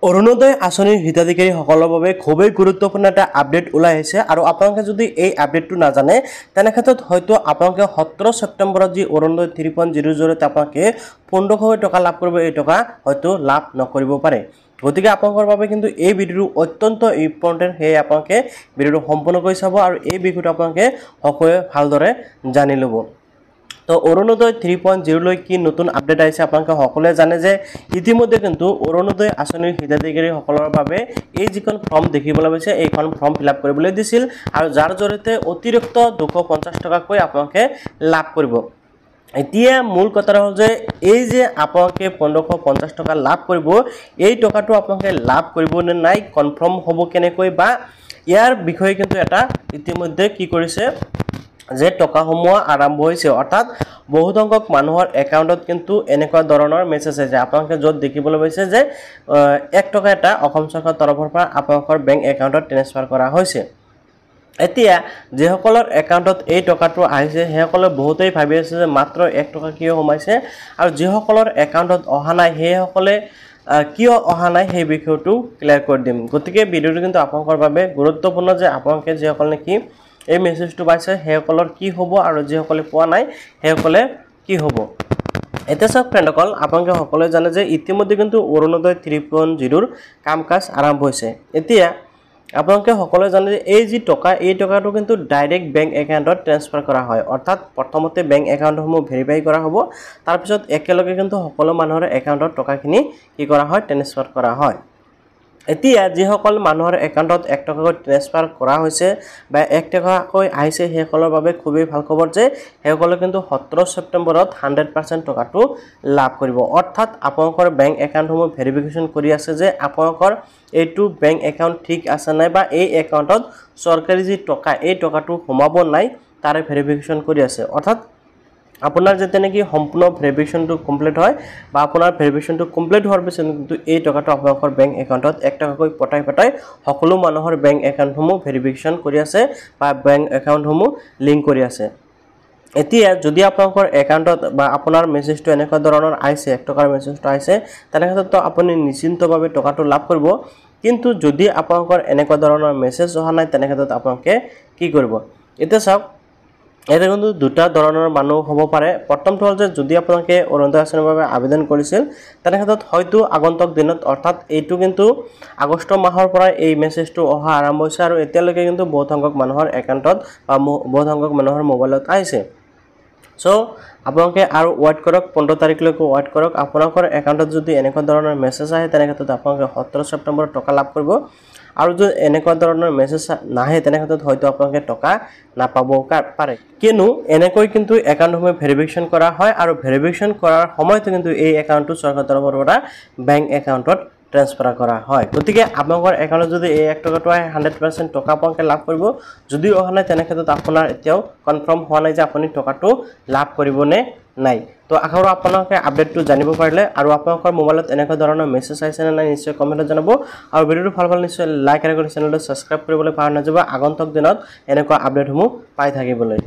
অৰুণোদয় আঁচনিৰ হিতাধিকাৰীসকলৰ বাবে খুবেই গুৰুত্বপূৰ্ণ এটা আপডেট ওলাই আহিছে আৰু আপোনালোকে যদি এই আপডেটটো নাজানে তেনে ক্ষেত্ৰত হয়তো আপোনালোকে 17 ছেপ্টেম্বৰত যি অৰুণোদয় 3.0 জৰিয়তে আপোনালোকে 1500 টকা লাভ কৰিব এই টকা হয়তো লাভ নকৰিব পাৰে গতিকে আপোনালোকৰ বাবে কিন্তু এই ভিডিওটো অত্যন্ত ইম্পৰ্টেন্ট হে আপোনালোকে ভিডিওটো সম্পূৰ্ণ কৰি চাব আৰু এই বিষয়টো আপোনালোকে সকলোৱে ভালদৰে জানি ল'ব তো অৰুণোদয় 3.0 লৈ কি নতুন আপডেট আহিছে আপোনালোকে সকলোৱে জানে যে ইতিমধ্যে কিন্তু অৰুণোদয় আঁচনিৰ হিতাধিকাৰীসকলৰ বাবে এই যিখন ফৰ্ম দেখিবলৈ পাইছে এইখন ফৰ্ম ফিলআপ কৰিবলৈ দিছিল আৰু যাৰ জৰিয়তে অতিৰিক্ত 250 টকাকৈ আপোনালোকে লাভ কৰিব এতিয়া মূল কথাটো হ'ল যে এই যে আপোনালোকে 1550 টকা লাভ কৰিব এই টকাটো আপোনালোকে লাভ কৰিব নে নাই কনফাৰ্ম হ'ব কেনেকৈ বা ইয়াৰ বিষয়ে কিন্তু এটা ইতিমধ্যে কি কৰিছে যে টকাসমূহ আৰম্ভ হৈছে অৰ্থাৎ বহু সংখ্যক মানুহৰ একাউণ্টত কিন্তু এনেকুৱা ধৰণৰ মেছেজ আছে আপোনালোকে য'ত দেখিবলৈ পাইছে যে 1 টকা এটা অসম চৰকাৰৰ তৰফৰ পৰা আপোনালোকৰ বেংক একাউণ্টত ট্ৰান্সফাৰ কৰা হৈছে এতিয়া যেসকলৰ একাউণ্টত এই টকাটো আহিছে হেসকলে বহুতেই ভাবি আছে যে মাত্ৰ 1 টকা কিয় সোমাইছে আৰু যেসকলৰ একাউণ্টত অহা নাই হেসকলে কিয় অহা নাই সেই বিষয়টো ক্লিয়াৰ কৰি দিম গতিকে ভিডিওটো কিন্তু আপোনালোকৰ বাবে গুৰুত্বপূৰ্ণ যে আপোনালোকে যেসকল নেকি এই মেছেজটো পাইছে হেসকলৰ কি হ'ব আৰু যেসকলে পোৱা নাই হেসকলে কি হ'ব এতিয়া সব ফ্ৰেণ্ডসকল আপোনালোকে সকলোৱে জানে যে ইতিমধ্যে কিন্তু অৰুণোদয় 3.0 ৰ কামকাজ আৰম্ভ হৈছে এতিয়া আপোনালোকে সকলোৱে জানে যে এই যি টকা এই টকাটো কিন্তু ডাইৰেক্ট বেংক একাউণ্টত ট্ৰান্সফাৰ কৰা হয় অৰ্থাৎ প্ৰথমতে বেংক একাউণ্টসমূহ ভেৰিফাই কৰা হ'ব তাৰ পিছত একেলগে কিন্তু সকলো মানুহৰ একাউণ্টত টকাখিনি কি কৰা হয় ট্ৰান্সফাৰ কৰা হয় এতিয়া যেসকল মানুহৰ একাউণ্টত 1 টকাকৈ ট্ৰান্সফাৰ কৰা হৈছে বা 1 টকাকৈ আহিছে হেসকলৰ বাবে খুবেই ভাল খবৰ যে হেসকলে কিন্তু 17 ছেপ্টেম্বৰত 100% টকাটো লাভ কৰিব অৰ্থাৎ আপোনালোকৰ বেংক একাউণ্টসমূহ ভেৰিফিকেশ্যন কৰি আছে যে আপোনালোকৰ এইটো বেংক একাউণ্ট ঠিক আছে নাই বা এই একাউণ্টত চৰকাৰী যি টকা এই টকাটো সোমাব নাই তাৰে ভেৰিফিকেশ্যন কৰি আছে অৰ্থাৎ আপোনাৰ যেতে নেকি সম্পূৰ্ণ ভেৰিফিকেশ্যনটো কমপ্লিট হয় বা আপোনাৰ ভেৰিফিকেশ্যনটো কমপ্লিট হোৱাৰ পিছত কিন্তু এই টকাটো আপোনালোকৰ বেংক একাউণ্টত 1 টকাকৈ পটাই সকলো মানুহৰ বেংক একাউণ্টসমূহ ভেৰিফিকেশ্যন কৰি আছে বা বেংক একাউণ্টসমূহ লিংক কৰি আছে এতিয়া যদি আপোনালোকৰ একাউণ্টত বা আপোনাৰ মেছেজটো এনেকুৱা ধৰণৰ আহিছে 1 টকাৰ মেছেজটো আহিছে তেনেক্ষেত্ৰত আপুনি নিশ্চিন্তভাৱে টকাটো লাভ কৰিব কিন্তু যদি আপোনালোকৰ এনেকুৱা ধৰণৰ মেছেজ অহা নাই তেনেক্ষেত্ৰত আপোনালোকে কি কৰিব এতিয়া চাওক এটা কিন্তু দুটা ধৰণৰ মানুহ হ'ব পাৰে প্ৰথমটো হ'ল যে যদি আপোনালোকে অৰুণোদয় আঁচনিৰ বাবে আবেদন কৰিছিল তেনেক্ষেত্ৰত হয়তো আগন্তুক দিনত অৰ্থাৎ এইটো কিন্তু আগষ্ট মাহৰ পৰা এই মেছেজটো অহা আৰম্ভ হৈছে আৰু এতিয়ালৈকে কিন্তু বহুত সংখ্যক মানুহৰ একাউণ্টত বা বহুত সংখ্যক মানুহৰ মোবাইলত আহিছে সো আপোনালোকে আৰু ওয়েট কৰক 15 তাৰিখলৈকে ওয়েট কৰক আপোনালোকৰ একাউণ্টত যদি এনেকুৱা ধৰণৰ মেছেজ আহে তেনেক্ষেত্ৰত আপোনালোকে 17 ছেপ্টেম্বৰত টকা লাভ কৰিব আৰু যদি এনেকুৱা ধৰণৰ মেছেজ নাহে তেনেক্ষেত্ৰত হয়তো আপোনালোকে টকা নাপাব পাৰে কিনো এনেকৈ কিন্তু একাউণ্টসমূহ ভেৰিফিকেশ্যন কৰা হয় আৰু ভেৰিফিকেশ্যন কৰাৰ সময়তে কিন্তু এই একাউণ্টটো চৰকাৰৰ তৰফৰ পৰা বেংক একাউণ্টত ট্ৰান্সফাৰ কৰা হয় গতিকে আপোনালোকৰ একাউণ্টত যদি এই 1 টকাটো আহে 100% টকা আপোনালোকে লাভ কৰিব যদি অহা নাই তেনেক্ষেত্ৰত আপোনাৰ এতিয়াও কনফাৰ্ম হোৱা নাই যে আপুনি টকাটো লাভ কৰিব নে নাই তো আশা কৰোঁ আপোনালোকে আপডেটটো জানিব পাৰিলে আৰু আপোনালোকৰ মোবাইলত এনেকুৱা ধৰণৰ মেছেজ আহিছে নে নাই নিশ্চয় কমেণ্টত জনাব আৰু ভিডিওটো ভাল পালে নিশ্চয় লাইক আৰু চেনেলটো সাবস্ক্ৰাইব কৰিবলৈ পাহৰি নাযাব আগন্তুক দিনত এনেকুৱা আপডেটসমূহ পাই থাকিবলৈ